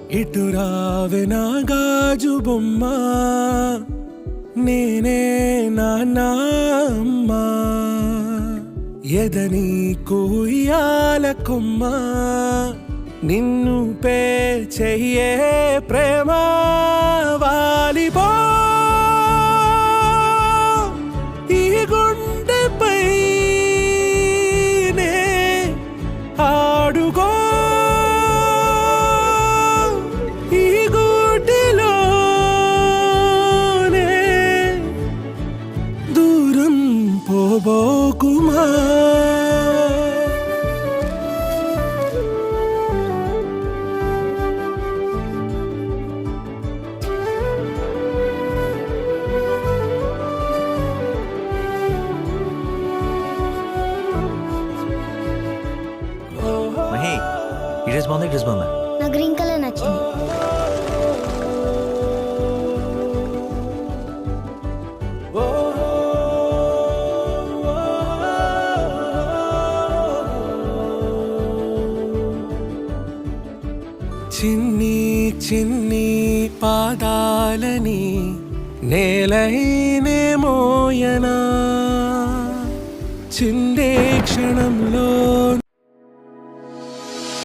ఇటు రావే నా గాజు బొమ్మ, నేనే నాన్న అమ్మా, ఎదని కుయ్యాల కొమ్మ, నిన్ను పే చెయ్యే ప్రేమ వాలిపో ఈ గుండెపై నే ఆడుగో ఈ గూటిలోనే దూరం పోబోకుమా. మహి, ఈ డ్రెస్ బాగుంది, ఈ డ్రెస్ బాగుందా? నా గ్రీన్ కలర్ నచ్చింది. చిన్ని చిన్ని పాదాలని నేలైనే మోయనా, చిందే క్షణంలో